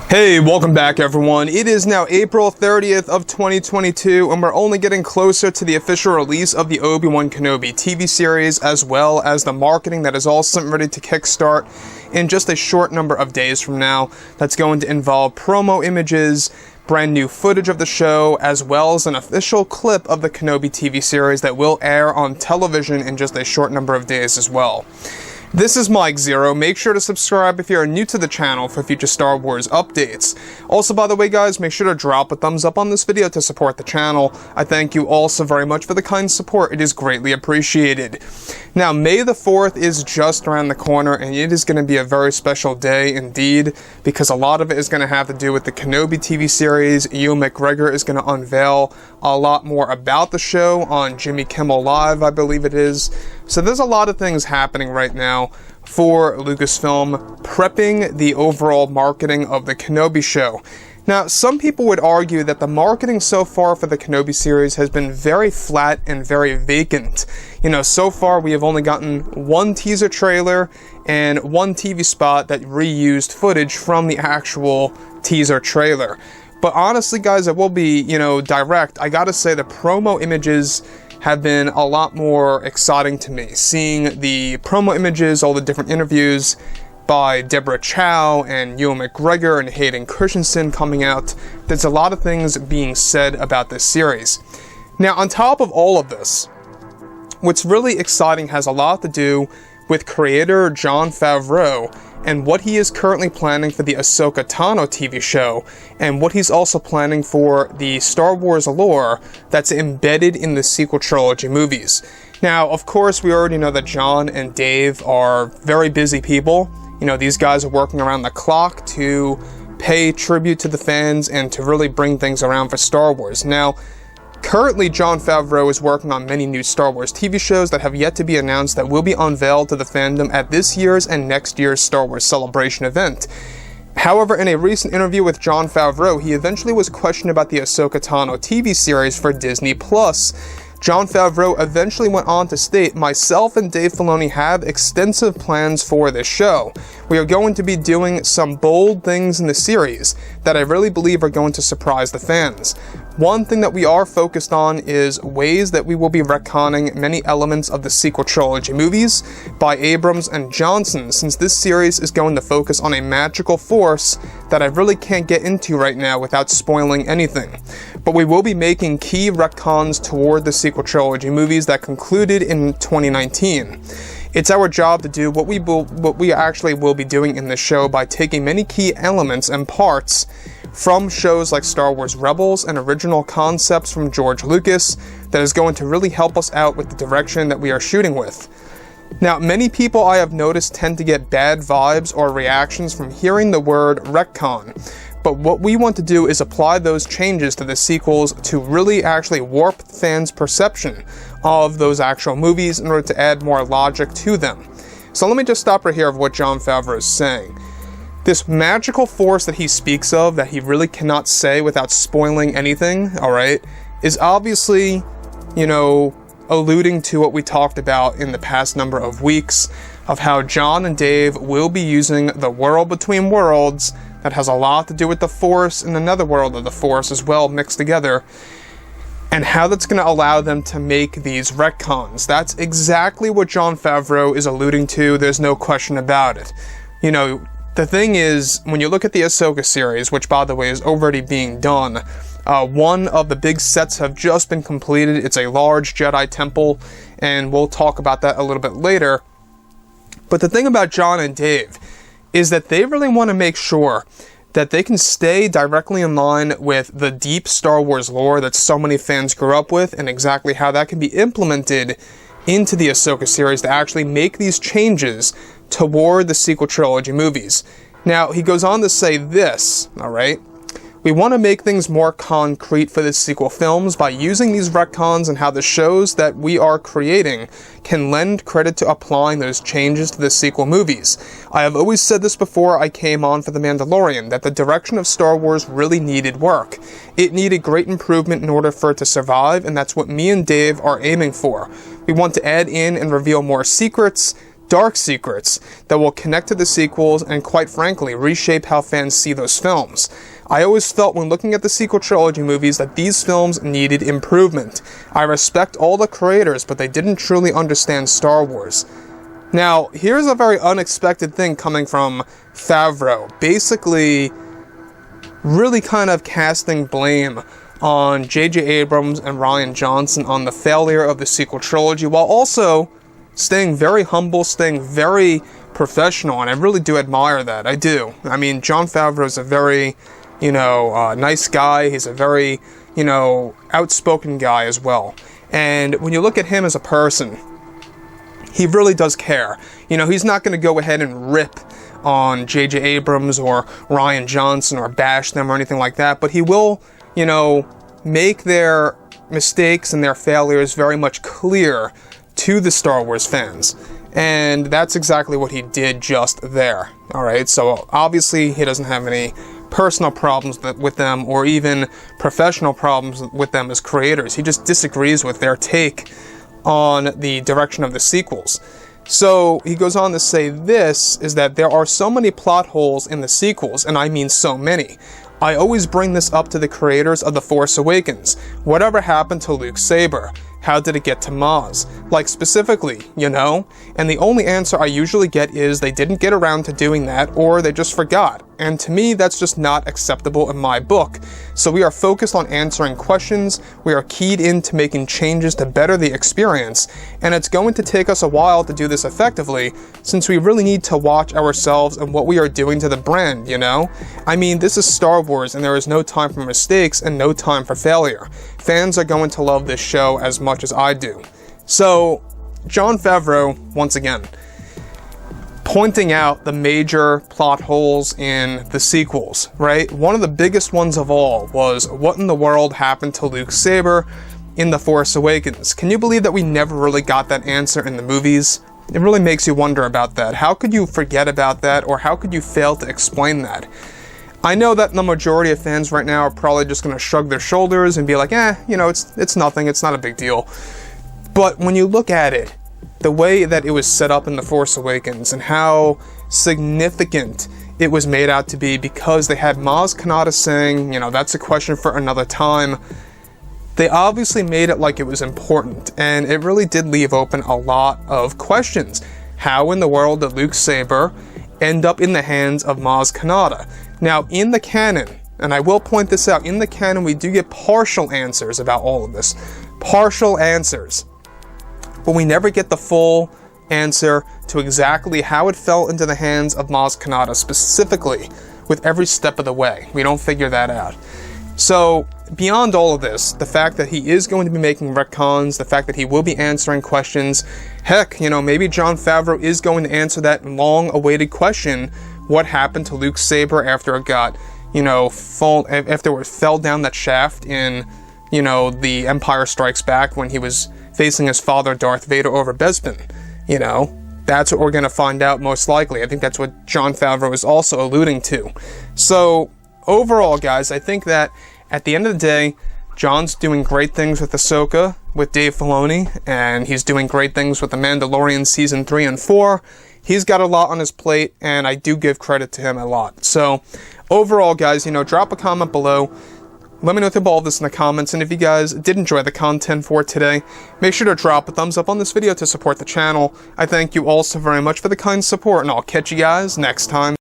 Hey, welcome back everyone. It is now April 30th of 2022 and we're only getting closer to the official release of the Obi-Wan Kenobi TV series, as well as the marketing that is all set and ready to kickstart in just a short number of days from now. That's going to involve promo images, brand new footage of the show, as well as an official clip of the Kenobi TV series that will air on television in just a short number of days as well. This is Mike Zero. Make sure to subscribe if you are new to the channel for future Star Wars updates. Also, by the way guys, make sure to drop a thumbs up on this video to support the channel. I thank you all so very much for the kind support. It is greatly appreciated. Now, May the 4th is just around the corner, and it is going to be a very special day indeed, because a lot of it is going to have to do with the Kenobi TV series. Ewan McGregor is going to unveil a lot more about the show on Jimmy Kimmel Live, I believe it is. So there's a lot of things happening right now for Lucasfilm, prepping the overall marketing of the Kenobi show. Now, some people would argue that the marketing so far for the Kenobi series has been very flat and very vacant. You know, so far we have only gotten one teaser trailer and one TV spot that reused footage from the actual teaser trailer. But honestly, guys, I will be, direct. I gotta say the promo images have been a lot more exciting to me. Seeing the promo images, all the different interviews by Deborah Chow and Ewan McGregor and Hayden Christensen coming out, there's a lot of things being said about this series. Now, on top of all of this, what's really exciting has a lot to do with creator Jon Favreau and what he is currently planning for the Ahsoka Tano TV show, and what he's also planning for the Star Wars lore that's embedded in the sequel trilogy movies. Now, of course, we already know that Jon and Dave are very busy people. You know, these guys are working around the clock to pay tribute to the fans and to really bring things around for Star Wars. Now, currently, Jon Favreau is working on many new Star Wars TV shows that have yet to be announced that will be unveiled to the fandom at this year's and next year's Star Wars Celebration event. However, in a recent interview with Jon Favreau, he eventually was questioned about the Ahsoka Tano TV series for Disney+. Jon Favreau eventually went on to state, "Myself and Dave Filoni have extensive plans for this show. We are going to be doing some bold things in the series that I really believe are going to surprise the fans. One thing that we are focused on is ways that we will be retconning many elements of the sequel trilogy movies by Abrams and Johnson, since this series is going to focus on a magical force that I really can't get into right now without spoiling anything. But we will be making key retcons toward the sequel trilogy movies that concluded in 2019. It's our job to do what we actually will be doing in this show by taking many key elements and parts from shows like Star Wars Rebels and original concepts from George Lucas that is going to really help us out with the direction that we are shooting with." Now, many people I have noticed tend to get bad vibes or reactions from hearing the word retcon. But what we want to do is apply those changes to the sequels to really actually warp fans' perception of those actual movies in order to add more logic to them. So let me just stop right here of what Jon Favreau is saying. This magical force that he speaks of, that he really cannot say without spoiling anything, alright, is obviously, alluding to what we talked about in the past number of weeks, of how Jon and Dave will be using the world between worlds that has a lot to do with the Force and another world of the Force as well mixed together, and how that's going to allow them to make these retcons. That's exactly what Jon Favreau is alluding to, there's no question about it. The thing is, when you look at the Ahsoka series, which by the way is already being done, one of the big sets have just been completed. It's a large Jedi temple, and we'll talk about that a little bit later. But the thing about Jon and Dave is that they really want to make sure that they can stay directly in line with the deep Star Wars lore that so many fans grew up with, and exactly how that can be implemented into the Ahsoka series to actually make these changes toward the sequel trilogy movies. Now, he goes on to say this, alright? "We want to make things more concrete for the sequel films by using these retcons and how the shows that we are creating can lend credit to applying those changes to the sequel movies. I have always said this before I came on for The Mandalorian, that the direction of Star Wars really needed work. It needed great improvement in order for it to survive, and that's what me and Dave are aiming for. We want to add in and reveal more secrets, dark secrets that will connect to the sequels and, quite frankly, reshape how fans see those films. I always felt when looking at the sequel trilogy movies that these films needed improvement. I respect all the creators, but they didn't truly understand Star Wars. Now, here's a very unexpected thing coming from Favreau, basically really kind of casting blame on J.J. Abrams and Rian Johnson on the failure of the sequel trilogy, while also staying very humble, staying very professional, and I really do admire that. I do. I mean, Jon Favreau is a very, nice guy. He's a very, outspoken guy as well. And when you look at him as a person, he really does care. He's not going to go ahead and rip on J.J. Abrams or Rian Johnson or bash them or anything like that, but he will, make their mistakes and their failures very much clear to the Star Wars fans. And that's exactly what he did just there. Alright, so obviously he doesn't have any personal problems with them or even professional problems with them as creators. He just disagrees with their take on the direction of the sequels. So he goes on to say this, is that there are so many plot holes in the sequels, and I mean so many. I always bring this up to the creators of The Force Awakens. Whatever happened to Luke's saber? How did it get to Maz? Like, specifically, And the only answer I usually get is they didn't get around to doing that, or they just forgot. And to me, that's just not acceptable in my book. So we are focused on answering questions, we are keyed into making changes to better the experience, and it's going to take us a while to do this effectively, since we really need to watch ourselves and what we are doing to the brand, I mean, this is Star Wars, and there is no time for mistakes and no time for failure. Fans are going to love this show as much as I do. So, Jon Favreau, once again, pointing out the major plot holes in the sequels, right? One of the biggest ones of all was what in the world happened to Luke's saber in The Force Awakens. Can you believe that we never really got that answer in the movies? It really makes you wonder about that. How could you forget about that, or how could you fail to explain that? I know that the majority of fans right now are probably just going to shrug their shoulders and be like, it's nothing, it's not a big deal. But when you look at it, the way that it was set up in The Force Awakens and how significant it was made out to be, because they had Maz Kanata saying, that's a question for another time, they obviously made it like it was important, and it really did leave open a lot of questions. How in the world did Luke's saber end up in the hands of Maz Kanata? Now, in the canon, and I will point this out, in the canon we do get partial answers about all of this. Partial answers. But we never get the full answer to exactly how it fell into the hands of Maz Kanata, specifically, with every step of the way. We don't figure that out. So, beyond all of this, the fact that he is going to be making retcons, the fact that he will be answering questions, heck, maybe Jon Favreau is going to answer that long-awaited question, what happened to Luke's saber after it got, after it fell down that shaft in, The Empire Strikes Back when he was facing his father, Darth Vader, over Bespin. That's what we're going to find out most likely. I think that's what Jon Favreau is also alluding to. So, overall, guys, I think that at the end of the day, Jon's doing great things with Ahsoka, with Dave Filoni, and he's doing great things with The Mandalorian Season 3 and 4. He's got a lot on his plate, and I do give credit to him a lot. So, overall, guys, drop a comment below. Let me know about all this in the comments, and if you guys did enjoy the content for today, make sure to drop a thumbs up on this video to support the channel. I thank you all so very much for the kind support, and I'll catch you guys next time.